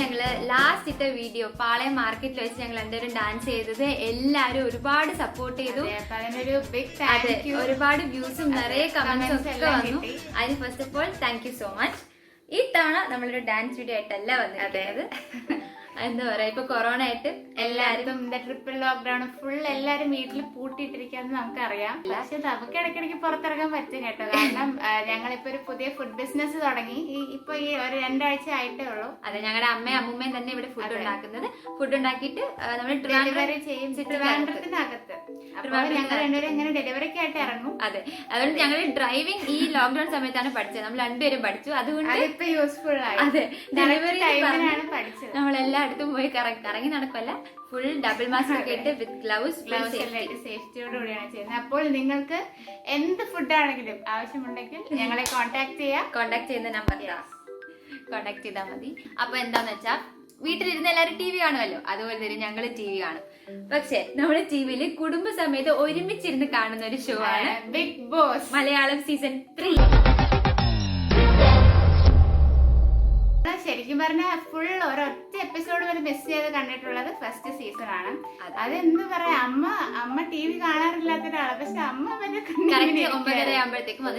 ഞങ്ങള് ലാസ്റ്റ് ഇട്ട വീഡിയോ പാളയം മാർക്കറ്റിൽ വെച്ച് ഞങ്ങൾ രണ്ടുപേരും ഡാൻസ് ചെയ്തത് എല്ലാരും ഒരുപാട് സപ്പോർട്ട് ചെയ്തു. അതെ, ഒരുപാട് വ്യൂസും നിറയെ കമന്റ്സും ഒക്കെ വന്നു. അതിന് first of all thank you so much. ഈ തവണ നമ്മളൊരു ഡാൻസ് വീഡിയോ ആയിട്ടല്ല വന്നിരിക്കുന്നത്. എന്താ പറയാ, ഇപ്പൊ കൊറോണ ആയിട്ട് എല്ലാരും ട്രിപ്പിൾ ലോക്ക്ഡൌൺ ഫുൾ എല്ലാരും വീട്ടിൽ പൂട്ടിയിട്ടിരിക്കാന്ന് നമുക്കറിയാം. പക്ഷെ നമുക്ക് ഇടയ്ക്കിടയ്ക്ക് പുറത്തിറങ്ങാൻ പറ്റും കേട്ടോ. കാരണം ഞങ്ങളിപ്പോ ഒരു പുതിയ ഫുഡ് ബിസിനസ് തുടങ്ങി. ഇപ്പൊ ഈ ഒരു 2 ആഴ്ച ആയിട്ടേ ഉള്ളൂ. അതെ, ഞങ്ങളുടെ അമ്മയും അമ്മൂമ്മയും തന്നെ ഇവിടെ ഫുഡ് ഉണ്ടാക്കുന്നത്. ഫുഡ് ഉണ്ടാക്കിയിട്ട് നമ്മൾ ഡെലിവറി ചെയ്യും ട്രിവാൻഡ്രത്തിനകത്ത്. ഞങ്ങൾ രണ്ടുപേരും ഇങ്ങനെ ഡെലിവറിക്ക് ആയിട്ട് ഇറങ്ങും. അതെ, അതുകൊണ്ട് ഞങ്ങൾ ഡ്രൈവിംഗ് ഈ ലോക്ക്ഡൌൺ സമയത്താണ് പഠിച്ചത്. നമ്മൾ രണ്ടുപേരും പഠിച്ചു. അതുകൊണ്ട് ഇപ്പൊ യൂസ്ഫുൾ ആയി. അതെ, ഡെലിവറി ടൈമിലാണ് പഠിച്ചത്. നമ്മളെല്ലായിടത്തും പോയി കറങ്ങി നടക്കല്ല, ഫുൾ ഡബിൾ മാസ്ക് ഒക്കെ ഇട്ട് വിത്ത് ഗ്ലൗസ് സേഫ്റ്റിയോടുകൂടിയാണ് ചെയ്യുന്നത്. അപ്പോൾ നിങ്ങൾക്ക് എന്ത് ഫുഡാണെങ്കിലും ആവശ്യമുണ്ടെങ്കിൽ ഞങ്ങളെ കോൺടാക്ട് ചെയ്യുന്ന നമ്പർ കോൺടാക്ട് ചെയ്താൽ മതി. അപ്പൊ എന്താന്ന് വെച്ചാൽ വീട്ടിലിരുന്ന് എല്ലാവരും ടി വി കാണുമല്ലോ, അതുപോലെ തന്നെ ഞങ്ങൾ ടി വി കാണും. പക്ഷെ നമ്മുടെ ടിവിയില് കുടുംബസമേതം ഒരുമിച്ചിരുന്ന് കാണുന്ന ഒരു ഷോ ആണ് ബിഗ് ബോസ് മലയാളം സീസൺ 3. ശരിക്കും പറഞ്ഞാൽ ഫുൾ ഒരൊറ്റ എപ്പിസോഡ് വരെ മിസ് ചെയ്ത് കണ്ടിട്ടുള്ളത് ഫസ്റ്റ് സീസൺ ആണ്. അതെന്ത് പറയാ, അമ്മ ടി വി കാണാറില്ലാത്ത ഒരാളാണ്. പക്ഷെ അമ്മ 9:30 ആകുമ്പോഴത്തേക്കും അത്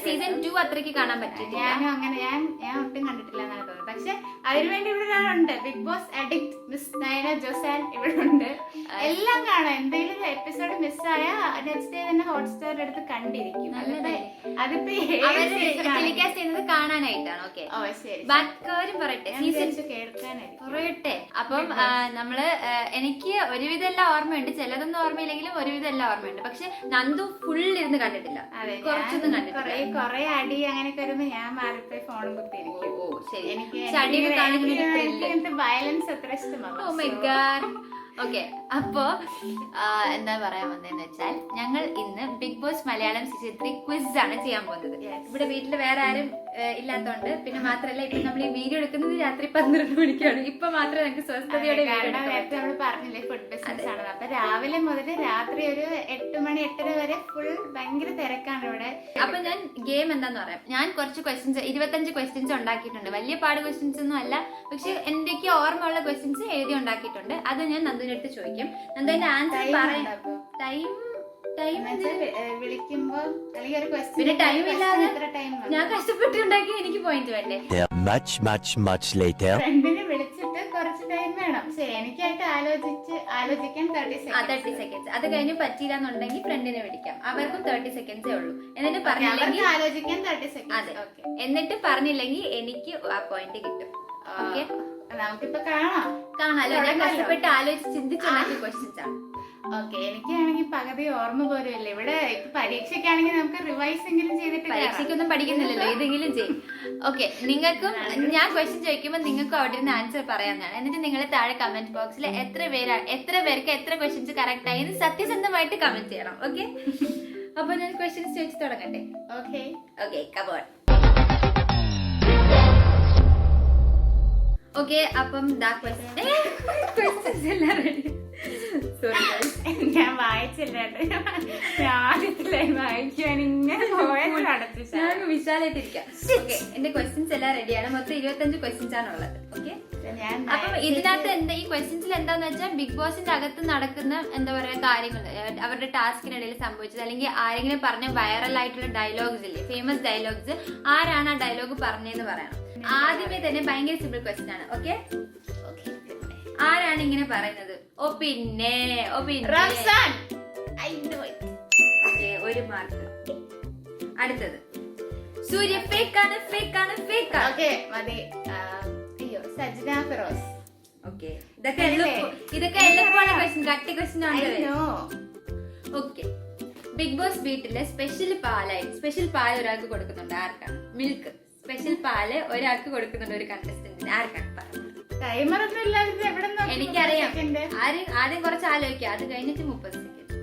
സീസൺ 2 അത്രയ്ക്ക് കാണാൻ പറ്റില്ല. ഞാനും അങ്ങനെ ഞാൻ ഒട്ടും കണ്ടിട്ടില്ല എന്നാണ് തോന്നുന്നത്. പക്ഷെ അതിനുവേണ്ടി ഇവിടെ ഒരാളുണ്ട്, Bigg Boss addict miss Nayana Josan ഇവിടെ ഉണ്ട്. എല്ലാം കാണാം. എന്തെങ്കിലും എപ്പിസോഡ് മിസ്സായ നെക്സ്റ്റ് ഡേ തന്നെ ഹോട്ട്സ്റ്റാറിൽ എടുത്ത് കണ്ടിരിക്കും. അതിപ്പോ ടെലികാസ്റ്റ് ചെയ്യുന്നത് കാണാനായിട്ടാണ്. ഓക്കെ, ബാക്കാരും പറയട്ടെ പറയട്ടെ. അപ്പം നമ്മള് എനിക്ക് ഒരുവിധം എല്ലാം ഓർമ്മയുണ്ട്, ചിലതൊന്നും ഓർമ്മയില്ലെങ്കിലും ഒരുവിധം എല്ലാം ഓർമ്മയുണ്ട്. പക്ഷെ നന്ദു ഫുൾ ഇരുന്ന് കണ്ടിട്ടില്ല, കുറച്ചൊന്നും കണ്ടിട്ടില്ല. കൊറേ അടി അങ്ങനെയൊക്കെ വരുമ്പോ ഞാൻ മാറിപ്പോയി ഫോണും കുത്തിയിരിക്കും. എനിക്ക് വയലൻസ് അത്ര ഇഷ്ടമാണ്. Oh my God. ഓക്കെ, അപ്പോ എന്താ പറയാൻ വന്നതെന്ന് വെച്ചാൽ ഞങ്ങൾ ഇന്ന് Bigg Boss Malayalam season 3 quiz ആണ് ചെയ്യാൻ പോകുന്നത്. ഇവിടെ വീട്ടിൽ വേറെ ആരും ഇല്ലാത്തോണ്ട്, പിന്നെ മാത്രല്ല ഇപ്പൊ നമ്മൾ ഈ വീഡിയോ എടുക്കുന്നത് രാത്രി 12 മണിക്കാണ്. ഇപ്പൊ മാത്രമേ നമുക്ക് സ്വസ്ഥതയോടെ നേരത്തെ നമ്മൾ പറഞ്ഞില്ലേ ഫുഡ് ബിസിനസ് ആണ്. അപ്പൊ രാവിലെ മുതൽ രാത്രി ഒരു 8 മണി 8:30 വരെ ഫുൾ ഭയങ്കര തിരക്കാണ് ഇവിടെ. അപ്പൊ ഞാൻ ഗെയിം എന്താന്ന് പറയാം, ഞാൻ കുറച്ച് ക്വസ്റ്റ്യൻസ് 25 ക്വസ്റ്റ്യൻസ് ഉണ്ടാക്കിയിട്ടുണ്ട്. വലിയ പാട് ക്വസ്റ്റ്യൻസ് ഒന്നും അല്ല, പക്ഷെ എന്തൊക്കെ ഓർമ്മയുള്ള ക്വസ്റ്റ്യൻസ് എഴുതി ഉണ്ടാക്കിയിട്ടുണ്ട്. അത് ഞാൻ നന്ദുവിന്റെ അടുത്ത് ചോദിക്കും. നന്ദുവിന്റെ ആൻസർ പറയാം. വിളിക്കുമ്പോ പിന്നെ ടൈം ഇല്ലാതെ ഞാൻ കഷ്ടപ്പെട്ടുണ്ടാക്കി എനിക്ക് പോയിന്റ് വേണ്ടേ. ഫ്രണ്ടിനെ വിളിച്ചിട്ട് കുറച്ച് ടൈം വേണം. പക്ഷെ എനിക്കായിട്ട് ആലോചിക്കാൻ 30 സെക്കൻഡ്സ്. അത് കഴിഞ്ഞ് പറ്റിയില്ല എന്നുണ്ടെങ്കിൽ ഫ്രണ്ടിനെ വിളിക്കാം. അവർക്കും 30 സെക്കൻഡ്സേ ഉള്ളൂ. എന്നിട്ട് പറഞ്ഞില്ലെങ്കിൽ ആലോചിക്കാൻ 30 സെക്കൻഡ്. അതെ, എന്നിട്ട് പറഞ്ഞില്ലെങ്കിൽ എനിക്ക് ആ പോയിന്റ് കിട്ടും. ഓക്കെ, നമുക്കിപ്പോ കാണാലോ. ഞാൻ കഷ്ടപ്പെട്ട് ആലോചിച്ച് ചിന്തിച്ചുണ്ടാക്കിയ ക്വസ്റ്റ്യൻസ് ആണ്. ഓക്കെ, എനിക്കാണെങ്കിൽ പകുതി ഓർമ്മ പോലും ഇല്ല. ഇവിടെ പരീക്ഷയ്ക്കാണെങ്കിൽ നമുക്ക് റിവൈസ് എങ്കിലും ചെയ്തിട്ട്. പരീക്ഷയ്ക്കൊന്നും പഠിക്കുന്നില്ലല്ലോ, ഏതെങ്കിലും ചെയ്യും. ഓക്കെ, നിങ്ങൾക്കും ഞാൻ ക്വസ്റ്റ്യൻ ചോദിക്കുമ്പോൾ നിങ്ങൾക്കും അവിടെ നിന്ന് ആൻസർ പറയാവുന്നതാണ്. എന്നിട്ട് നിങ്ങൾ താഴെ കമന്റ് ബോക്സിൽ എത്ര പേർക്ക് എത്ര ക്വസ്റ്റ്യൻസ് കറക്റ്റ് ആയി സത്യസന്ധമായിട്ട് കമന്റ് ചെയ്യണം. ഓക്കെ, അപ്പൊ ഞാൻ ക്വസ്റ്റ്യൻസ് ചോദിച്ചു തുടങ്ങട്ടെ. Okay come on. ഓക്കെ, അപ്പം ക്വസ്റ്റ്യൻസ് എല്ലാം റെഡി. ഞാൻ വായിച്ചില്ല, വായിക്കാൻ ഇങ്ങനെ ഞാൻ വിശാലായിട്ടിരിക്കാം. ഓക്കെ, എന്റെ ക്വസ്റ്റ്യൻസ് എല്ലാം റെഡിയാണ്. മൊത്തം 25 ക്വസ്റ്റ്യൻസ് ആണ് ഉള്ളത്. ഓക്കെ, അപ്പം ഇതിനകത്ത് എന്താ ഈ ക്വസ്റ്റ്യൻസിൽ എന്താന്ന് വെച്ചാൽ ബിഗ് ബോസിന്റെ അകത്ത് നടക്കുന്ന എന്താ പറയാ കാര്യങ്ങൾ, അവരുടെ ടാസ്കിനിടയിൽ സംഭവിച്ചത്, അല്ലെങ്കിൽ ആരെങ്കിലും പറഞ്ഞ വൈറൽ ആയിട്ടുള്ള ഡയലോഗ്സ് ഇല്ലേ, ഫേമസ് ഡയലോഗ്സ്, ആരാണ് ആ ഡയലോഗ് പറഞ്ഞതെന്ന് പറയണം. ആദ്യമേ തന്നെ ഭയങ്കര സിമ്പിൾ ക്വസ്റ്റ്യൻ ആണ്. ഓക്കെ, ആരാണ് ഇങ്ങനെ പറയുന്നത്? ഓ പിന്നെ ഒരു മാർക്ക്. അടുത്തത്, സൂര്യ ഫേക്കാണ്. സജ്ന ഫിറോസ്. ഓക്കെ, ഇതൊക്കെ എളുപ്പമുള്ള ക്വസ്റ്റ്യൻ, കട്ടി ക്വസ്റ്റ്യൻ ആണ്. ഓക്കെ, ബിഗ് ബോസ് വീട്ടിലെ സ്പെഷ്യൽ പാൽ ഒരാൾക്ക് കൊടുക്കുന്നുണ്ട്. ആർക്കാണ്? മിൽക്ക് സ്പെഷ്യൽ പാല് ഒരാൾക്ക് കൊടുക്കുന്നുണ്ട്, ഒരു കണ്ടസ്റ്റന്റിന്. ആർക്കാണ്? എനിക്കറിയാം. ആദ്യം കുറച്ച് ആലോചിക്കുക, അത് കഴിഞ്ഞിട്ട് 30 സെക്കൻഡ്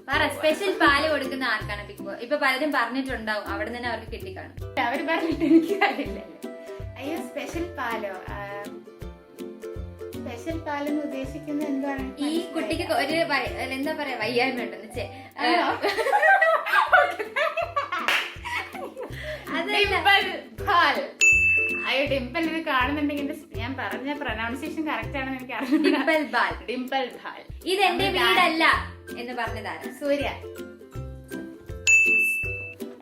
പറ. സ്പെഷ്യൽ പാല് കൊടുക്കുന്ന ആർക്കാണ് ബിഗ് ബോസ്? ഇപ്പൊ പലരും പറഞ്ഞിട്ടുണ്ടാവും, അവിടെ തന്നെ അവർക്ക് കിട്ടിക്കാണും. അവര് പറഞ്ഞിട്ട് എനിക്കറിയില്ലല്ലോ. അയ്യോ, സ്പെഷ്യൽ പാലോ? സ്പെഷ്യൽ പാലെന്ന് ഉദ്ദേശിക്കുന്നത് എന്താണ്? ഈ കുട്ടിക്ക് ഒരു എന്താ പറയാ വയ്യായ്മ ഉണ്ടെന്ന് വെച്ചേ, അയ്യോ ഡിംപിൾ ഇത് കാണുന്നുണ്ടെങ്കിൽ ഞാൻ പറഞ്ഞ പ്രൊനൗൺസിയേഷൻ കറക്റ്റ് ആണെന്ന് എനിക്ക് അറിയാം. ഡിംപിൾ ബാൽ. ഡിംപിൾ ബാൽ. ഇത് എന്റെ വീടല്ല എന്ന് പറഞ്ഞതാണ് സൂര്യ.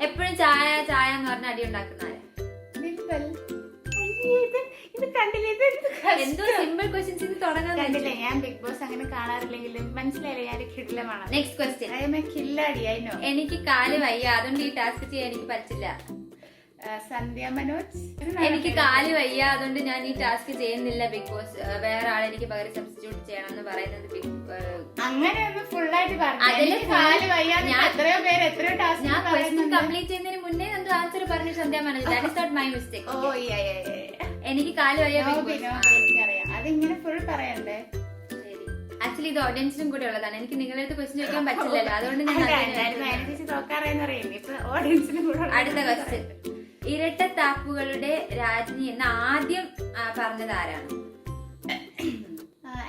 എപ്പോഴും ചായ ചായ എന്ന് പറഞ്ഞ അടി ഉണ്ടാക്കുന്ന ആര്? ഡിംപിൾ. ഇത് കണ്ടില്ലേ? എന്തോ സിമ്പിൾ ക്വസ്റ്റ്യൻസ് ഇത് തുടങ്ങാൻ കണ്ടില്ലേ? ഞാൻ ബിഗ് ബോസ് അങ്ങനെ കാണാറില്ലെങ്കിലും മനസ്സിലായില്ലേ ഞാൻ കിടിലമാണ്. Next question. കില്ലാടി ആയിനോ. എനിക്ക് കാല് വയ്യ, അതുകൊണ്ട് ഈ ടാസ്ക് ചെയ്യാൻ എനിക്ക് പറ്റില്ല. സന്ധ്യ മനോജ്. എനിക്ക് കാല് വയ്യ, അതുകൊണ്ട് ഞാൻ ഈ ടാസ്ക് ചെയ്യുന്നില്ല ബിഗ് ബോസ്. വേറെ ആളെ എനിക്ക് പകരം സബ്സ്റ്റിറ്റ്യൂട്ട് ചെയ്യണം എന്ന് പറയുന്നത് അങ്ങനെയൊന്നും ഫുള്ളായിട്ട് പറഞ്ഞു. കാല് വയ്യ എത്രയോ പേര് എത്രയോ ടാസ്ക് ഞാൻ ക്വസ്റ്റ്യൻ കംപ്ലീറ്റ് ചെയ്യുന്നതിന് മുന്നേ നമ്മൾ ആൻസർ പറഞ്ഞു Sandhya Manoj. That is not my mistake. ഓ എനിക്ക് കാല് വയ്യ. എനിക്കറിയാം. അതിങ്ങനെ ഫുൾ പറയണ്ടേ? ആക്ച്വലി ഇത് ഓഡിയൻസിനും കൂടെ ഉള്ളതാണ്. എനിക്ക് നിങ്ങളുടെ അടുത്ത് ക്വസ്റ്റ്യൻ ചോദിക്കാൻ പറ്റില്ലല്ലോ, അതുകൊണ്ട് ഞാൻ അടുത്ത ക്വസ്റ്റ്യൻ. ഇരട്ട താപ്പുകളുടെ രാജ്ഞി എന്ന് ആദ്യം പറഞ്ഞത് ആരാണ്?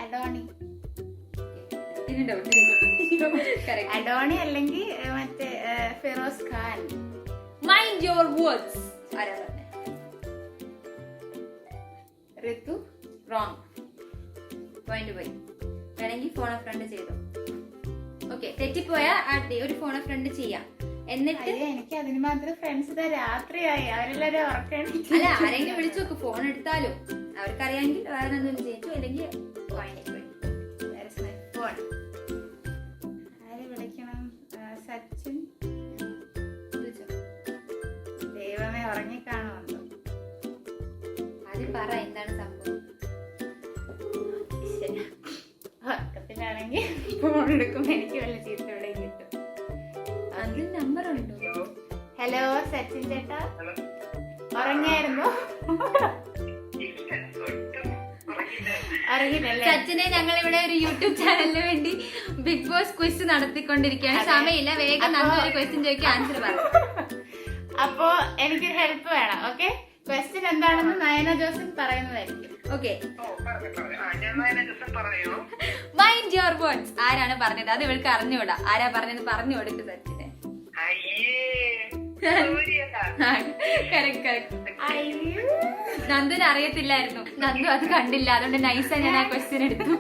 അഡോണി. അഡോണി അല്ലെങ്കിൽ മറ്റേ Firoz Khan. Mind your words. ആരാ പറഞ്ഞത്? ഋതു. റോങ്. പോയിന്റ് പോയി. വേണമെങ്കിൽ ഫോൺ ഫ്രണ്ട് ചെയ്തു. ഓക്കെ, തെറ്റിപ്പോയാ ഒരു ഫോൺ ഫ്രണ്ട് ചെയ്യാം. എന്നിട്ട് എനിക്ക് അതിന് മാത്രം ഫ്രണ്ട്സ് രാത്രിയായി അവരെല്ലാരും ഉറക്കണം. അല്ല, ആരെങ്കിലും വിളിച്ചു നോക്ക്, ഫോൺ എടുത്താലും അവർക്കറിയാമെങ്കിൽ വേറെ എന്തെങ്കിലും ചെയ്തു. അല്ലെങ്കിൽ ആരെ വിളിക്കണം? സച്ചിൻ. ദൈവമേ, ഉറങ്ങിക്കാണുമല്ലോ. അത് പറ, എന്താണ് സംഭവം? ഉറക്കത്തിലാണെങ്കിൽ ഫോൺ എടുക്കുമ്പോ എനിക്ക് വല്ല ചീത്ത എവിടെയും കിട്ടും. അതിൽ നമ്പർ ഉണ്ടോ? ഹലോ സച്ചിൻ ചേട്ടാ, ഉറങ്ങിയായിരുന്നോ? സച്ചിനെ ഞങ്ങൾ ഇവിടെ ഒരു യൂട്യൂബ് ചാനലിന് വേണ്ടി ബിഗ് ബോസ് ക്വിസ് നടത്തിക്കൊണ്ടിരിക്കുകയാണ്. സമയമില്ല, വേഗം നല്ലൊരു ക്വസ്റ്റ്യൻ ചോദിക്കാൻ ആൻസർ പറഞ്ഞു. അപ്പോ എനിക്കൊരു ഹെൽപ്പ് വേണം. ഓക്കെ, ക്വസ്റ്റ്യൻ എന്താണെന്ന് നയന ജോസഫ് പറയുന്നതായിരിക്കും. Okay, mind your words. ആരാണ് പറഞ്ഞത്? അത് ഇവൾക്ക് അറിഞ്ഞുകൂടാ. ആരാ പറഞ്ഞത് പറഞ്ഞു കൊടുക്ക് സച്ചിനെ. നന്ദുന് അറിയത്തില്ലായിരുന്നു. നന്ദു അത് കണ്ടില്ല, അതുകൊണ്ട് നൈസാ ഞാൻ ആ ക്വസ്റ്റ്യൻ എടുത്തു.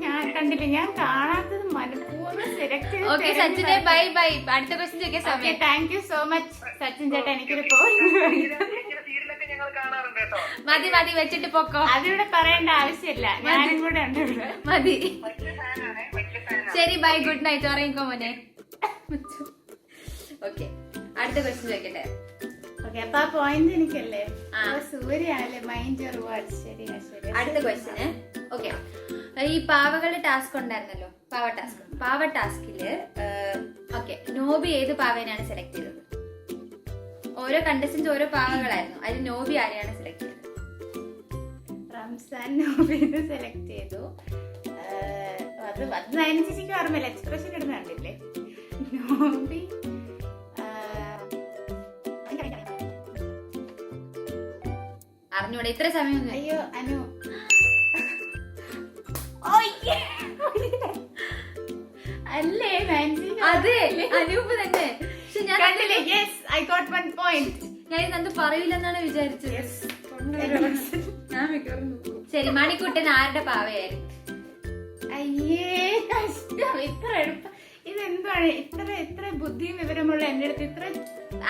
ഞാൻ കണ്ടില്ല, ഞാൻ കാണാത്തത് മനഃപൂർവ്വം സെലക്ട് ചെയ്തു. ഓക്കെ സച്ചിനെ, ബൈ ബൈ. അടുത്ത ക്വസ്റ്റ്യൻ ചോദിക്കാൻ സമയം. Thank you so much Sachin ചേട്ടാ. എനിക്കൊരു മതി മതി, വെച്ചിട്ട് പൊക്കോ. അതിവിടെ പറയേണ്ട ആവശ്യമില്ല, ഞാനും കൂടെ ഉണ്ട് ഇവിടെ. മതി, ശരി, ബൈ, ഗുഡ് നൈറ്റ്. ഉറങ്ങിക്കോ മോനെ. ഓക്കെ, അടുത്ത ക്വസ്റ്റ്യൻ ചോദിക്കട്ടെ. ഓക്കെ, അപ്പൊ ആ പോയിന്റ് എനിക്കല്ലേ? സൂര്യാണല്ലേ മൈൻഡ് യുവർ വേർഡ്സ്. ശരിയാ ശരി. അടുത്ത ക്വസ്റ്റ്യന്. ഓക്കെ, ഈ പാവകളുടെ ടാസ്ക് ഉണ്ടായിരുന്നല്ലോ, പാവ ടാസ്കില് ഓക്കെ, നോബി ഏത് പാവേനാണ് സെലക്ട് ചെയ്തത്? ഓരോ കണ്ടസ്റ്റന്റ് ഓരോ പാവകളായിരുന്നു, അതിൽ നോബി ആരെയാണ് സെലക്ട് ചെയ്തത്? റംസാൻ നോബിനെ സെലക്ട് ചെയ്തു. അത് നയന ചേച്ചിക്ക് ഓർമ്മയില്ല, എക്സ്പ്രഷൻ ഇടുന്ന കണ്ടില്ലേ? നോബി അറിഞ്ഞൂടെ? ഇത്ര സമയം. അയ്യോ, അനു. അല്ലേ? അതെ, അനൂപ് തന്നെ. ഞാൻ നന്ദു പറയില്ലെന്നാണ് വിചാരിച്ചത്. ശരി, മണിക്കുട്ടൻ ആരുടെ പാവയായിരുന്നു? അയ്യേ, കഷ്ടം. ഇത്ര എളുപ്പം. ഇതെന്താണ് ഇത്ര ബുദ്ധിയും വിവരമുള്ള എന്റെ അടുത്ത് ഇത്ര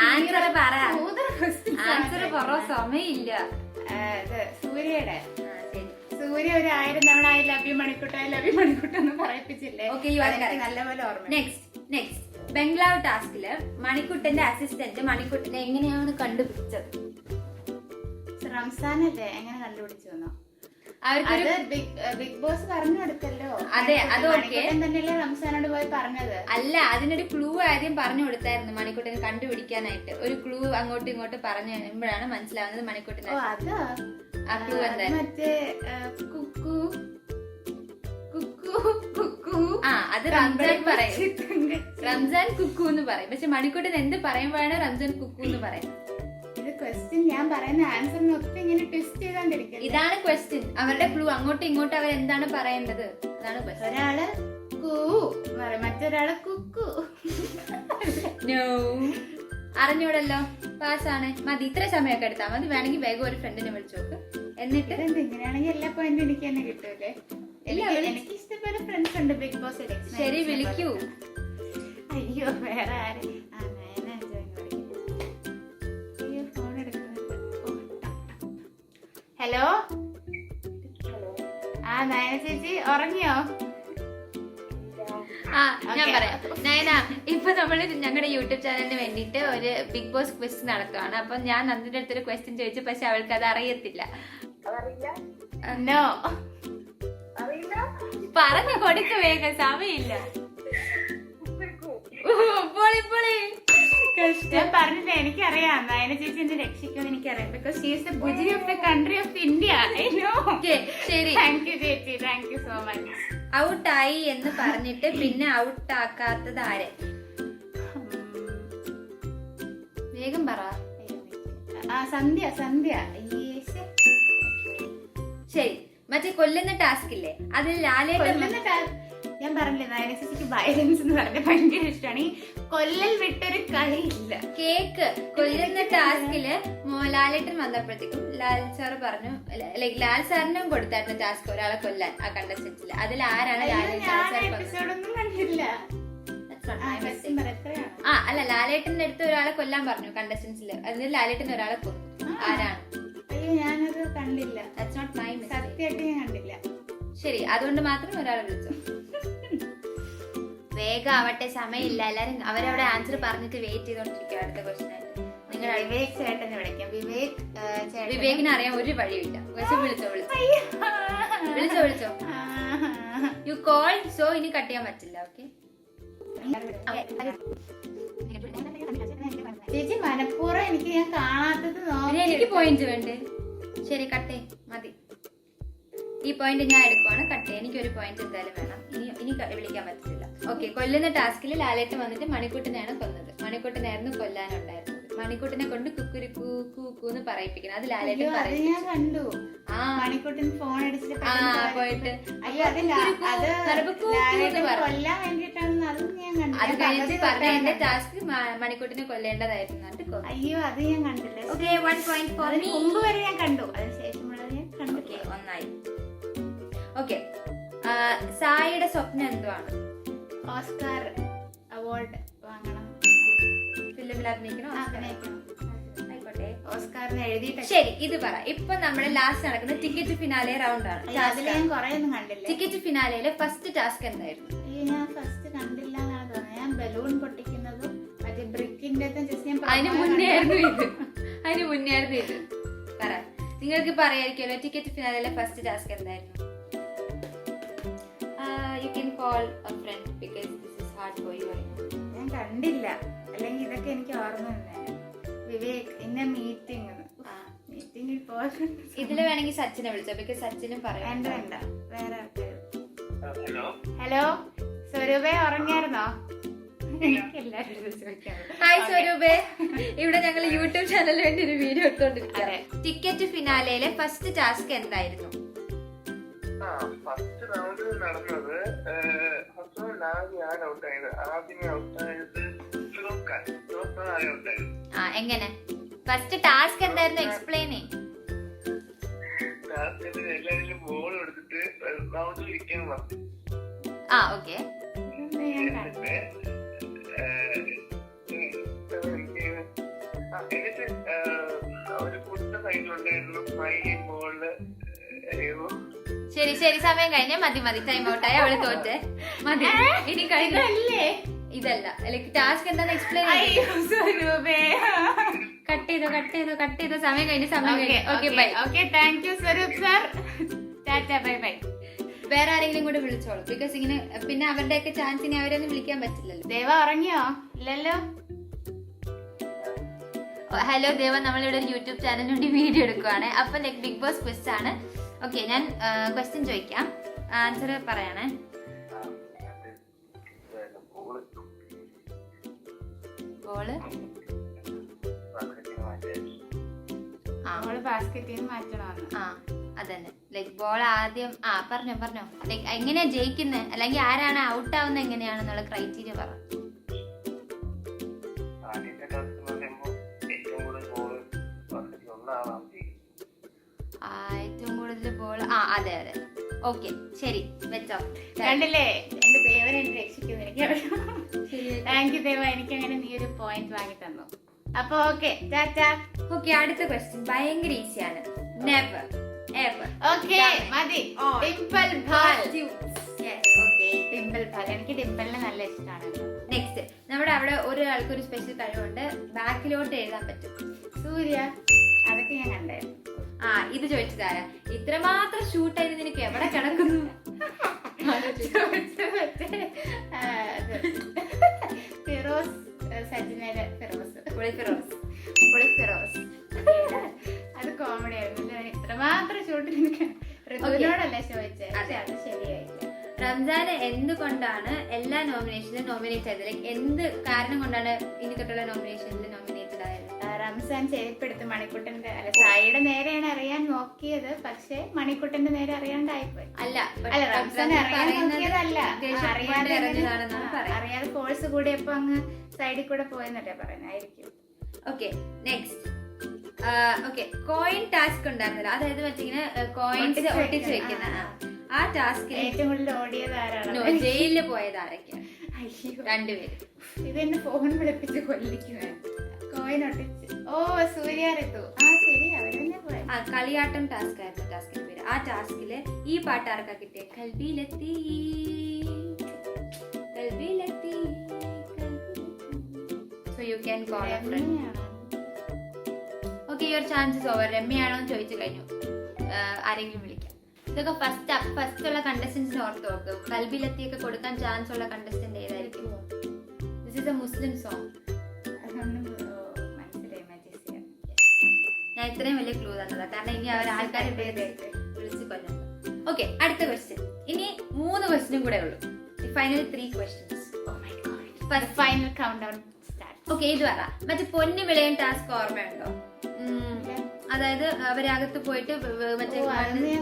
ആൻസർ പറ. ആൻസർ പറ, സമയമില്ല. സൂര്യയുടെ. സൂര്യ ഒരു 1000 തവണ ഐ ലവ് യു മണിക്കുട്ട, ഐ ലവ് യു മണിക്കുട്ട എന്ന് പറയിപ്പിച്ചില്ലേ? നല്ലപോലെ ഓർമ്മ. നെക്സ്റ്റ് ബംഗ്ലാവ് ടാസ്കില് മണിക്കുട്ടന്റെ അസിസ്റ്റന്റ് മണിക്കുട്ടനെ എങ്ങനെയാണ് കണ്ടുപിടിച്ചത്? റംസാനല്ലേ? എങ്ങനെ കണ്ടുപിടിച്ചു വന്നോ? അവർക്ക് ബിഗ് ബോസ് പറഞ്ഞു കൊടുത്തല്ലോ. അതെ, അത് തന്നെയല്ലേ റംസാനോട് പോയി പറഞ്ഞത്? അല്ല, അതിനൊരു ക്ലൂ ആദ്യം പറഞ്ഞു കൊടുത്തായിരുന്നു മണിക്കുട്ടനെ കണ്ടുപിടിക്കാനായിട്ട്. ഒരു ക്ലൂ അങ്ങോട്ടും ഇങ്ങോട്ടും പറഞ്ഞു കഴിയുമ്പോഴാണ് മനസ്സിലാവുന്നത് മണിക്കുട്ടനെ. ആ ക്ലൂ എന്തായാലും മറ്റേ കുക്കു കുക്കു കുക്കു. അത് റംസാൻ പറയും. റംസാൻ കുക്കു എന്ന് പറയും. പക്ഷെ മണിക്കുട്ടൻ എന്ത് പറയുമ്പോഴാണ് റംസാൻ കുക്കു എന്ന് പറയുന്നത്? ഇത് ക്വസ്റ്റ്യൻ. ഞാൻ പറയുന്ന ആൻസറിന് ഒത്തിരി ഇങ്ങനെ ട്വിസ്റ്റ് ചെയ്തോണ്ടിരിക്കും. ഇതാണ് ക്വസ്റ്റ്യൻ. അവരുടെ ക്ലൂ അങ്ങോട്ടും ഇങ്ങോട്ടും അവർ എന്താണ് പറയേണ്ടത്? അതാണ് ക്വസ്റ്റ്യൻ. ഒരാള് കൂ മറ്റൊരാള് കുക്കു. അറിഞ്ഞൂടല്ലോ, പാസ്സാണ്. മതി, ഇത്ര സമയമൊക്കെ എടുത്താൽ മതി. വേണമെങ്കിൽ വേഗം ഒരു ഫ്രണ്ടിനെ വിളിച്ചു നോക്ക്. എന്നിട്ട് ഇങ്ങനെയാണെങ്കിൽ എല്ലാ പോയിന്റും എനിക്ക് തന്നെ കിട്ടൂലേ? എനിക്ക് ഇഷ്ടപ്പെട്ട ഫ്രണ്ട്സ് ഉണ്ട് ബിഗ് ബോസ്. ശരി, വിളിക്കൂ. അയ്യോ വേറെ ആര്? ഫോൺ എടുക്കുന്നുണ്ട്. ഹലോ, ആ നയന ചേച്ചി ഉറങ്ങിയോ? ഞാൻ പറയാം നയന, ഇപ്പൊ നമ്മള് ഞങ്ങളുടെ യൂട്യൂബ് ചാനലിന് വേണ്ടിയിട്ട് ഒരു ബിഗ് ബോസ് ക്വസ്റ്റ്യൻ നടക്കുകയാണ്. അപ്പൊ ഞാൻ നന്ദിന്റെ അടുത്തൊരു ക്വസ്റ്റ്യൻ ചോദിച്ചു, പക്ഷെ അവൾക്ക് അത് അറിയത്തില്ല. പറഞ്ഞു കൊടുക്ക വേഗം, സമയമില്ല. ഞാൻ പറഞ്ഞില്ല, എനിക്കറിയാം നയന ചേച്ചി എന്നെ രക്ഷിക്കുമെന്ന് എനിക്കറിയാം. ബിക്കോസ് ഷീ ഈസ് ദ ബുജി of the country of India. I know. ശരി, താങ്ക് യു ചേച്ചി, താങ്ക് യു സോ മച്ച്. ഔട്ടായി എന്ന് പറഞ്ഞിട്ട് പിന്നെ ഔട്ട് ആക്കാത്തത് ആരെ? വേഗം പറ. സന്ധ്യ. ശരി, മറ്റേ കൊല്ലുന്ന ടാസ്ക് ഇല്ലേ, അതിൽ ലാലേട്ടൻ. ഞാൻ പറഞ്ഞില്ലേ നയന ചേച്ചിക്ക് വയലൻസ് എന്ന് പറഞ്ഞ ഭയങ്കര ഇഷ്ടമാണ്. ഈ കൊല്ലൽ വിട്ടൊരു കളിയില്ല. കേക്ക് കൊല്ലുന്ന ടാസ്കില് ലാലേട്ടൻ വന്നപ്പോഴത്തേക്കും ലാൽ സാർ പറഞ്ഞു, ലൈക് ലാൽ സാറിനും കൊടുത്തായിരുന്നു ടാസ്ക് ഒരാളെ കൊല്ലാൻ ആ കണ്ടസ്റ്റൻസില്. അതിൽ ആരാണ് എപ്പിസോഡൊന്നും കണ്ടില്ല. അല്ല, ലാലേട്ടന്റെ അടുത്ത് ഒരാളെ കൊല്ലാൻ പറഞ്ഞു കണ്ടസ്റ്റൻസില്. അതിൽ ലാലേട്ടൻ ഒരാളെ കൊന്നു. ആരാണ്? അയ്യോ ഞാനത് കണ്ടില്ല. That's not my mistake. സത്യമായിട്ട് ഞാൻ കണ്ടില്ല. ശരി, അതുകൊണ്ട് മാത്രം ഒരാളെ വിളിച്ചു. വേഗം ആവട്ടെ, സമയമില്ല. എല്ലാരും അവരവിടെ ആൻസർ പറഞ്ഞിട്ട് വെയിറ്റ് ചെയ്തോണ്ടിരിക്കുക അടുത്ത ക്വസ്റ്റ്യൻ ആയിട്ട്. നിങ്ങൾ വിവേക് ചേട്ടനെ വിളിക്കാം. വിവേകിനെ അറിയാൻ ഒരു വഴിയില്ല. പക്ഷെ വിളിച്ചോ. യു കോൾ, സോ ഇനി കട്ട് ചെയ്യാൻ പറ്റില്ല. ഓക്കെ ചേച്ചി മനഃപൂർവ്വം എനിക്ക് ഞാൻ കാണാത്തത് എനിക്ക് പോയിന്റ് വേണ്ടേ? ശരി, കട്ടേ മതി. ഈ പോയിന്റ് ഞാൻ എടുക്കുവാണ്. കട്ടേ, എനിക്കൊരു പോയിന്റ് എന്തായാലും വേണം. ഇനി വിളിക്കാൻ പറ്റില്ല. ഓക്കെ, കൊല്ലുന്ന ടാസ്കിൽ ലാലേട്ടൻ വന്നിട്ട് മണിക്കൂട്ടനെയാണ് കൊന്നത്. മണിക്കൂട്ടനായിരുന്നു കൊല്ലാനുണ്ടായിരുന്നത്. മണിക്കൂട്ടനെ കൊണ്ട് കുക്കുരി കൂന്ന് പറയിപ്പിക്കണം. അത് ലാലേട്ടൻ ഞാൻ കണ്ടു. മണിക്കൂട്ടൻ ഫോൺ അടിച്ചിട്ട് പോയിട്ട് അയ്യോ കൊല്ലാൻ വേണ്ടിട്ടാണെന്ന് അത് ഞാൻ കണ്ടു. അത് കഴിഞ്ഞിട്ട് പറഞ്ഞ എന്റെ ടാസ്ക് മണിക്കൂട്ടിനെ കൊല്ലേണ്ടതായിരുന്നു. അയ്യോ അത് ഞാൻ കണ്ടില്ല. Okay, 1 point for me. മുമ്പ് വരെ ഞാൻ കണ്ടു, അതിനുശേഷമുള്ളത് ഞാൻ കണ്ടു. ഓക്കെ, ഒന്നായി. ഓക്കെ, സായിയുടെ സ്വപ്നം എന്തുവാണ്? ഓസ്കാർ അവാർഡ് വാങ്ങണം, ഫിലിമിൽ അഭിനയിക്കണം. ആയിക്കോട്ടെ, ഓസ്കാറിന് എഴുതിയിട്ട്. ശരി, ഇത് പറ. ഇപ്പൊ നമ്മുടെ ലാസ്റ്റ് നടക്കുന്ന ടിക്കറ്റ് ഫിനാലെ റൗണ്ട് ആണ്. അതിൽ ഞാൻ കുറെ ഒന്നും കണ്ടില്ല. ടിക്കറ്റ് ഫിനാലയിലെ ഫസ്റ്റ് ടാസ്ക് എന്തായിരുന്നു? അയ്യോ ഞാൻ ഫസ്റ്റ് കണ്ടില്ല എന്നാണ് തോന്നുന്നത്. ഞാൻ ബലൂൺ പൊട്ടിക്കുന്നതും മറ്റേ ബ്രിക്കിന്റെ അതിന് മുന്നേ ആയിരുന്നു ഇത്. പറ, നിങ്ങൾക്ക് പറയായിരിക്കുമല്ലോ ടിക്കറ്റ് ഫിനാലയിലെ ഫസ്റ്റ് ടാസ്ക് എന്തായിരുന്നു? You can call a friend because this is hard for you. ഞാൻ കണ്ടില്ല, അല്ലെങ്കിൽ ഇതൊക്കെ എനിക്ക് ഓർമ്മ വന്നേനെ. വിവേക് ഇന്ന മീറ്റിംഗ് ഇതില് വേണമെങ്കിൽ സച്ചിനെ വിളിച്ചോ, ബിക്കോസ് സച്ചിനും പറയാം. വേറെ ഹലോ സ്വരൂപേ, ഉറങ്ങിയായിരുന്നോ? ഹായ് സ്വരൂപേ, ഇവിടെ ഞങ്ങൾ യൂട്യൂബ് ചാനലിന് വേണ്ടി ഒരു വീഡിയോ എടുത്തോണ്ടിരിക്കുകയാണ്. ടിക്കറ്റ് ഫിനാലയിലെ ഫസ്റ്റ് ടാസ്ക് എന്തായിരുന്നു? ഫസ്റ്റ് റൗണ്ട് നടന്നത് എങ്ങനെ ഫസ്റ്റ് ടാസ്ക് എന്തായിരുന്നു? എക്സ്പ്ലെയിൻ ചെയ്യും. എല്ലാവരും ബോൾ എടുത്തിട്ട് റൗണ്ടിൽ ഇരിക്കാൻ പറഞ്ഞു. ഓക്കെ. എന്നിട്ട് ഒരു കുട്ട സൈഡിലുണ്ടായിരുന്നു സ്മൈലി ബോളില്. ശരി, സമയം കഴിഞ്ഞ മതി. ടൈം ഔട്ടായി, അവള് തോറ്റേ. മതി, ഇനി കഴിഞ്ഞല്ലേ? ഇതല്ല, ലൈക് ടാസ്ക് എന്താന്ന് എക്സ്പ്ലെയിൻ കട്ട് ചെയ്തോ. സമയം കഴിഞ്ഞു. Okay, bye. Okay, thank you Swaroop sir. Tata, bye bye. വേറെ ആരെങ്കിലും കൂടെ വിളിച്ചോളൂ, ബിക്കോസ് ഇങ്ങനെ പിന്നെ അവരുടെയൊക്കെ ചാൻസിനെ അവരൊന്നും വിളിക്കാൻ പറ്റില്ലല്ലോ. ദേവ ഉറങ്ങിയോ? ഇല്ലല്ലോ. ഹലോ ദേവ, നമ്മളിവിടെ ഒരു യൂട്യൂബ് ചാനലിന് വേണ്ടി വീഡിയോ എടുക്കുവാണ്. അപ്പൊ ലൈക് ബിഗ് ബോസ് ക്വസ്റ്റ് ആണ്. ഓക്കെ, ഞാൻ ക്വസ്റ്റ്യൻ ചോദിക്കാം, ആൻസർ പറയണേ. ബോള് ബാസ്കറ്റിൽ മാറ്റണം. അതന്നെ, ലൈക് ബോൾ ആദ്യം പറഞ്ഞോ ലൈക് എങ്ങനെയാ ജയിക്കുന്നത്, അല്ലെങ്കിൽ ആരാണ് ഔട്ട് ആവുന്നത് എങ്ങനെയാണെന്നുള്ള ക്രൈറ്റീരിയ പറ. ഇതില് ബോൾ. ആ അതെ അതെ, ഓക്കെ ശരി വെച്ചോ. കണ്ടില്ലേ എന്റെ ദേവൻ എന്നെ രക്ഷിക്കുന്നു. എനിക്ക് താങ്ക് യു ദേവ, എനിക്ക് അങ്ങനെ നീ ഒരു പോയിന്റ് വാങ്ങി തന്നു. അപ്പൊ ഓക്കെ ടാറ്റാ. ഓക്കെ, അടുത്ത ക്വസ്റ്റ്യൻ ഭയങ്കര ഈസിയാണ്. Never ever. ഓക്കെ മതി. ഡിംപിൾ ഭാൽ. ഓക്കെ ഡിംപിൾ ഭാൽ. എനിക്ക് ഡിംപിളിനെ നല്ല ഇഷ്ടമാണ്. നെക്സ്റ്റ്, നമ്മുടെ അവിടെ ഒരാൾക്ക് ഒരു സ്പെഷ്യൽ കഴിവുണ്ട്, ബാക്കിലോട്ട് എഴുതാൻ പറ്റും. സൂര്യ. അതൊക്കെ ഞാൻ കണ്ടായിരുന്നു. ആ ഇത് ചോദിച്ചതാരാ? ഇത്രമാത്രം ഷൂട്ട് ആയിട്ട് നിനക്ക് എവിടെ കിടക്കുന്നു? ഫിറോസ് സജിനയുടെ ഫിറോസ്. ഫിറോസ്. അത് കോമഡി ആയിരുന്നു. ഇത്രമാത്രം ഷൂട്ട് നിനക്ക് ഋതുവിനോടല്ലേ ചോദിച്ചത്? അതെ, അത് ശരിയായില്ല. റംസാന് എന്തുകൊണ്ടാണ് എല്ലാ നോമിനേഷനിലും നോമിനേറ്റ് ആയത്? ലൈക്ക് എന്ത് കാരണം കൊണ്ടാണ് ഇനി തൊട്ടുള്ള നോമിനേഷനിൽ നോമിനേറ്റഡ് ആയത്? റംസാൻ ചെരുപ്പെടുത്ത് മണിക്കുട്ടന്റെ അല്ല സായിയുടെ നേരെയാണ് അറിയാൻ നോക്കിയത്, പക്ഷെ മണിക്കുട്ടന്റെ നേരെ അറിയാണ്ടായിപ്പോയി. അല്ല റംസാൻ അറിയാൻ നോക്കിയതല്ല, അറിയാതെ ഫോഴ്സ് കൂടിയപ്പോ അങ്ങ് സൈഡിൽ കൂടെ പോയെന്നല്ലേ പറയുന്നതായിരിക്കും. Okay next. Okay, coin task ഉണ്ടായിരുന്നില്ല, അതായത് മറ്റിങ്ങനെ കോയിൻസ് ഒട്ടിച്ച് വെക്കുന്ന ആ ടാസ്കിൽ ഏറ്റവും കൂടുതൽ ഓടിയത് ആരാണ്? ജയിലിൽ പോയത് ആരൊക്കെയാണ്? രണ്ടുപേര്. ഇതെന്നെ ഫോൺ വിളിപ്പിച്ച് കൊല്ലിക്കുന്നത്. കോയിൻ ഒട്ടിച്ച്. ഓ സൂര്യ ഋതു. ആ ശരി, അവരെന്നെ പോയ. ആ കളിയാട്ടം ടാസ്ക് ആയിരുന്നു ടാസ്കിന്റെ പേര്. ആ ടാസ്കില് ഈ പാട്ട് ആർക്കാ കിട്ടിയ? കൽബിലെത്തി കൽബിലെത്തി. So you can call a friend. Okay, your chances over. രമ്യയാണോ എന്ന് ചോദിച്ചു കഴിഞ്ഞു. ആരെങ്കിലും വിളിക്കാം. ഇതൊക്കെ ഫസ്റ്റ് ഉള്ള കണ്ടസ്റ്റൻസിന് ഓർത്ത് നോക്കും. കൽബിലെത്തിയൊക്കെ കൊടുക്കാൻ ചാൻസ് ഉള്ള കണ്ടസ്റ്റന്റ് ഏതായിരിക്കും? This is a Muslim song. ഞാൻ ഇത്രയും വലിയ ക്ലൂ തന്നതാ, കാരണം ഇനി അവർ ആൾക്കാരെ വിളിച്ച് കൊല്ലണം. ഓക്കെ, അടുത്ത ക്വസ്റ്റ്യൻ. ഇനി 3 ക്വസ്റ്റ്യനും കൂടെ ഉള്ളൂ. Final 3 questions. Final count down start. Okay, ഇത് പറ. മറ്റേ പൊന്നു വിളയൻ ടാസ്ക് ഓർമ്മയുണ്ടോ? അതായത് അവരകത്ത് പോയിട്ട് മറ്റേ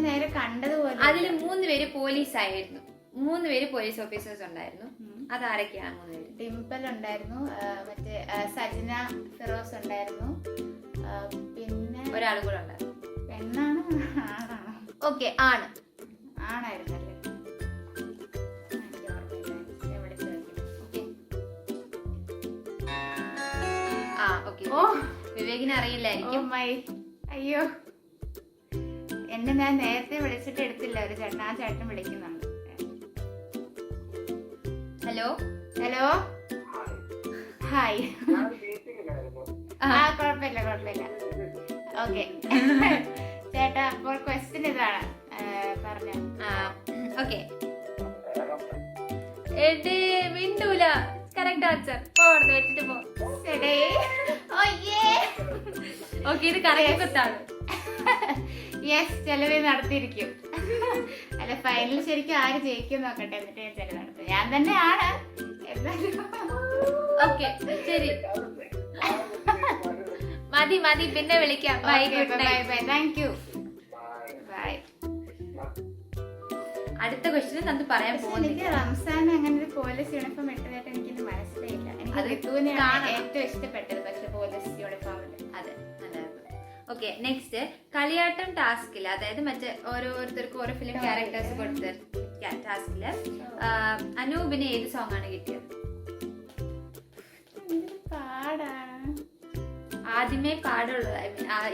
നേരെ കണ്ടതുപോലെ അതിൽ 3 പേര് പോലീസ് ആയിരുന്നു. 3 പേര് പോലീസ് ഓഫീസേഴ്സ് ഉണ്ടായിരുന്നു. അതാരൊക്കെയാണ് 3 പേര്? ഡിംപിൾ ഉണ്ടായിരുന്നു, മറ്റേ സജന ഫിറോസ് ഉണ്ടായിരുന്നു, പിന്നെ ഒരാളും കൂടെ ഉണ്ടായിരുന്നു. പെണ്ണാണ് ആണാണോ? ഓക്കെ, ആണ്. ആണായിരുന്നല്ലേ? ആ ഓക്കെ. ഓ വിവേകിനെ അറിയില്ലായിരിക്കും. അയ്യോ, എന്നെ ഞാൻ നേരത്തെ വിളിച്ചിട്ട് എടുത്തില്ല. ഒരു ചേട്ടൻ, ആ ചേട്ടൻ വിളിക്കുന്നുണ്ട്. Hello hello hi. ആ കുഴപ്പമില്ല. ഓക്കെ ചേട്ടാ, അപ്പോൾ ക്വസ്റ്റ്യൻ ഇതാണ്. പറഞ്ഞോ. ഓക്കെ, മിണ്ടൂല. Correct answer. വെച്ചിട്ട് പോ. ഓക്കെ, ഇത് കറക്റ്റ് കുത്താണ്. യെസ്, ചെലവ് നടത്തിയിരിക്കും. അല്ല, ഫൈനൽ ശരിക്കും ആര് ജയിക്കും നോക്കട്ടെ, എന്നിട്ട് ഞാൻ ചെലവ് നടത്തും. ഞാൻ തന്നെയാണ്. ഓക്കെ ശരി, മതി. പിന്നെ വിളിക്കാം. Bye, good night. Bye. Thank you. Bye. അടുത്ത ക്വസ്റ്റ്യൻ തന്ന് പറയാൻ പോകുന്നില്ല. റംസാൻ അങ്ങനെ ഒരു പോലീസ് യൂണിഫോം ഇട്ടതായിട്ട് എനിക്കിത് മനസ്സിലായില്ല. എനിക്ക് ഋതുവിനെയാണ് ഏറ്റവും ഇഷ്ടപ്പെട്ടത്, പക്ഷെ പോലീസ് യൂണിഫോമിൽ. അതെ. Okay, next. കളിയാട്ടം ടാസ്കില്, അതായത് മറ്റേ ഓരോരുത്തർക്കും ഓരോ ഫിലിം ക്യാരക്ടേഴ്സ് കൊടുത്ത ടാസ്കില് അനൂപിന് ഏത് സോങ് ആണ് കിട്ടിയത്? ആദ്യമേ പാടുള്ളത്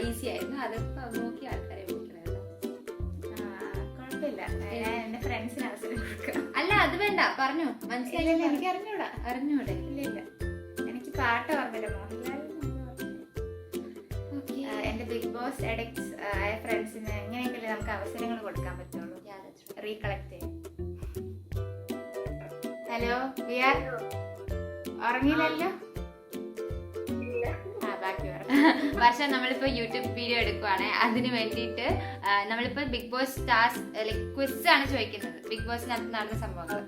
ഈസി ആയിരുന്നു. അതൊക്കെ നോക്കി ആൾക്കാരെ എന്റെ ഫ്രണ്ട്സിന് അവസരം കൊടുക്കാം. അല്ല, അത് വേണ്ട, പറഞ്ഞു. മനസ്സിലായില്ല. എനിക്ക് അറിഞ്ഞൂടെ. ഇല്ല, എനിക്ക് പാട്ട് ഓർമ്മയില്ല. മോഹൻലാൽ. എന്റെ ബിഗ് ബോസ് എഡിക്ട്സ് ആയ ഫ്രണ്ട്സിന് എങ്ങനെയൊക്കെയല്ലേ നമുക്ക് അവസരങ്ങൾ കൊടുക്കാൻ പറ്റുള്ളൂ, റീകളക്ട് ചെയ്യാൻ. ഹലോ വിയാർ, ഉറങ്ങിയില്ലല്ലോ? വർഷ, നമ്മളിപ്പോ യൂട്യൂബ് വീഡിയോ എടുക്കുവാണ്. അതിന് വേണ്ടിയിട്ട് നമ്മളിപ്പോ Bigg Boss task like quiz ആണ് ചോദിക്കുന്നത്. ബിഗ് ബോസിനകത്ത് നടന്ന സംഭവങ്ങൾ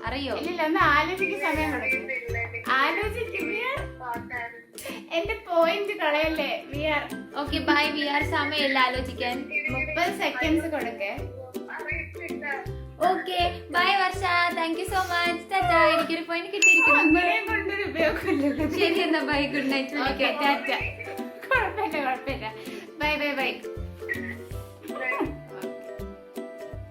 അറിയോ? ഇല്ല, ഒന്ന് ആലോചിക്കുന്ന സമയം കൊടുക്കും. ആലോചിക്കും. എന്റെ പോയിന്റ് കളയല്ലേ വിയാർ. Okay, by VR. സമയമില്ല ആലോചിക്കാൻ. 30 സെക്കൻഡ്സ് കൊടുക്കേ. Okay, bye Varsha. Thank you so much. Tata. എനിക്കൊരു പോയിന്റ് കിട്ടിയിരിക്കുന്നു. ശരി എന്നാ, bye, good night. Okay, tata. കുഴപ്പമില്ല. ബൈ.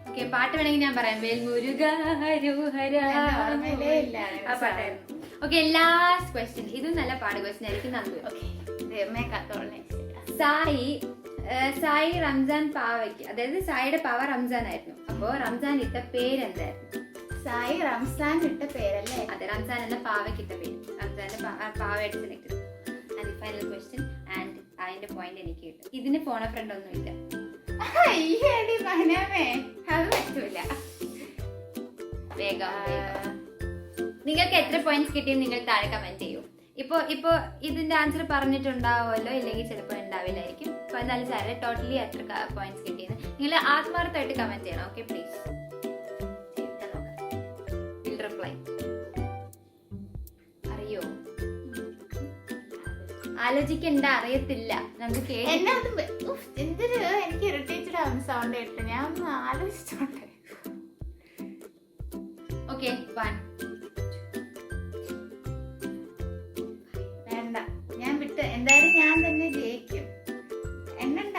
ഓക്കെ, പാട്ട് വേണമെങ്കിൽ ഞാൻ പറയാം. വേൽമുരുക ഹരോഹര. ഓർമ്മയിലേ ഇല്ല. ആ പാട്ടായിരുന്നു. Okay, last question. ഇതും നല്ല പാട് ക്വസ്റ്റ്യൻ ആയിരിക്കും. നന്ദു. സായി റംസാൻ പാവയ്ക്ക്, അതായത് സായിയുടെ പാവ റംസാൻ ആയിരുന്നു. അപ്പോ റംസാൻ ഇട്ട പേരെന്തായിരുന്നു? സായി റംസാൻ ഇട്ട പേരല്ലേ? അതെ, റംസാൻ എന്ന പാവയ്ക്ക് ഇട്ട പേര്. റംസാന്റെ പാവയായിട്ട് സെലക്ട് ചെയ്തു. ആൻഡ് ഫൈനൽ ക്വസ്റ്റ്യൻ, ആൻഡ് അതിന്റെ പോയിന്റ് എനിക്ക് കിട്ടും. ഇതിന് ഫോൺ ഫ്രണ്ട് ഒന്നും ഇല്ല. അയ്യടി മനമേ, അത് പറ്റൂല. വേഗം നിങ്ങൾക്ക് എത്ര പോയിന്റ്സ് കിട്ടിയെന്ന് നിങ്ങൾ താഴെ കമന്റ് ചെയ്യൂ. ഇപ്പൊ ഇതിന്റെ ആൻസർ പറഞ്ഞിട്ടുണ്ടാവുമല്ലോ, ഇല്ലെങ്കിൽ ചിലപ്പോൾ ഉണ്ടാവില്ലായിരിക്കും. അപ്പൊ എന്നാലും സാറേ ടോട്ടലി എത്ര പോയിന്റ്സ് കിട്ടിയെന്ന് നിങ്ങൾ ആത്മാർത്ഥമായിട്ട് കമന്റ് ചെയ്യണം. Okay, please. റിപ്ലൈ അറിയോ? ആലോചിക്കണ്ട, അറിയത്തില്ല. നമുക്ക് എന്തൊരു എനിക്ക് ഇറിറ്റേറ്റഡ് ആവുന്ന സൗണ്ട് കേട്ട് ഞാൻ ഒന്ന് ആലോചിച്ചോട്ടെ. ഓക്കെ, 1 വേണ്ട, ഞാൻ വിട്ട്. എന്തായാലും ഞാൻ തന്നെ ജയിക്കും. എന്നണ്ട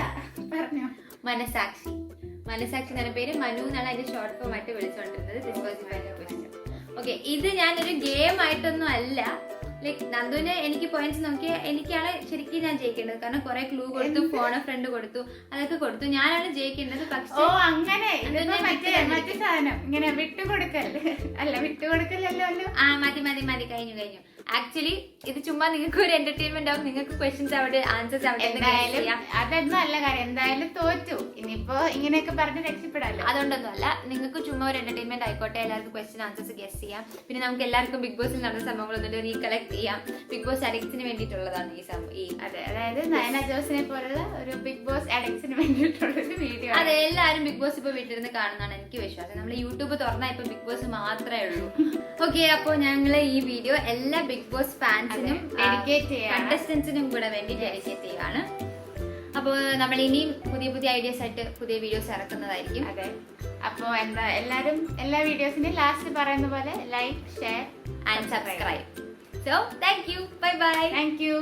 പറഞ്ഞോ. മനസാക്ഷി. മനസാക്ഷി എന്ന പേര് മനു എന്നാണ് അതിന്റെ ഷോർട്ട് ഫോം ആയിട്ട് വിളിച്ചുകൊണ്ടിരുന്നത്. ഓക്കെ, ഇത് ഞാനൊരു ഗെയിം ആയിട്ടൊന്നും അല്ല. ലൈക് നന്ദുവിന് എനിക്ക് പോയിന്റ്സ് നോക്കിയാൽ എനിക്കാണ് ശരിക്കും ഞാൻ ജയിക്കേണ്ടത്. കാരണം കുറെ ക്ലൂ കൊടുത്തു, ഫോൺ ഫ്രണ്ട് കൊടുത്തു, അതൊക്കെ കൊടുത്തു. ഞാനാണ് ജയിക്കേണ്ടത്. പക്ഷേ അങ്ങനെ മറ്റേ സാധനം ഇങ്ങനെ വിട്ടുകൊടുക്കല്ലേ? അല്ല, വിട്ടുകൊടുക്കല്ലല്ലോ. മതി കഴിഞ്ഞു. ആക്ച്വലി ഇത് ചുമ്മാ നിങ്ങൾക്ക് ഒരു എന്റർടൈൻമെന്റ് ആവും. നിങ്ങൾക്ക് ക്വസ്റ്റ്യൻസ് അവിടെ, ആൻസേഴ്സ് അവിടെ. അതൊന്നും അല്ല കാര്യം. എന്തായാലും തോറ്റു. ഇനിയിപ്പോ ഇങ്ങനെയൊക്കെ പറഞ്ഞ് രക്ഷപ്പെടാല്ലോ. അതുകൊണ്ടൊന്നും അല്ല, നിങ്ങൾക്ക് ചുമ്മാ ഒരു എന്റർടൈൻമെന്റ് ആയിക്കോട്ടെ. എല്ലാവർക്കും ക്വസ്റ്റ്യൻ ആൻസേഴ്സ് ഗസ് ചെയ്യാം. പിന്നെ നമുക്ക് എല്ലാവർക്കും ബിഗ് ബോസിൽ നടന്ന സംഭവങ്ങളൊന്നും റീകളക്ട് ചെയ്യാം. ബിഗ് ബോസ് അഡിക്ട്സിന് വേണ്ടിയിട്ടുള്ളതാണ് ഈ സംഭവം. അതെ, അതായത് നയന ജോസിനെ പോലുള്ള ഒരു ബിഗ് ബോസ് അഡിക്ട്സിന് വേണ്ടിയിട്ടുള്ള ഒരു വീഡിയോ. അതെ, എല്ലാവരും ബിഗ് ബോസ് ഇപ്പൊ വീട്ടിലിരുന്ന് കാണുന്നതാണ് എനിക്ക് വിശ്വാസം. നമ്മൾ യൂട്യൂബ് തുറന്നാൽ ഇപ്പൊ ബിഗ് ബോസ് മാത്രമേ ഉള്ളൂ. ഓക്കെ, അപ്പോൾ ഞങ്ങള് ഈ വീഡിയോ എല്ലാ ബിഗ് ബോസ് ഫാൻസിനും കണ്ടസ്റ്റൻസിനും കൂടെ വേണ്ടി ഡെഡിക്കേറ്റ് ചെയ്യുകയാണ്. അപ്പോൾ നമ്മൾ ഇനിയും പുതിയ ഐഡിയാസ് ആയിട്ട് പുതിയ വീഡിയോസ് ഇറക്കുന്നതായിരിക്കും. അതെ, അപ്പോൾ എല്ലാവരും എല്ലാ വീഡിയോസിനും ലാസ്റ്റ് പറയുന്ന പോലെ like, share and subscribe. So thank you. Bye. Thank U.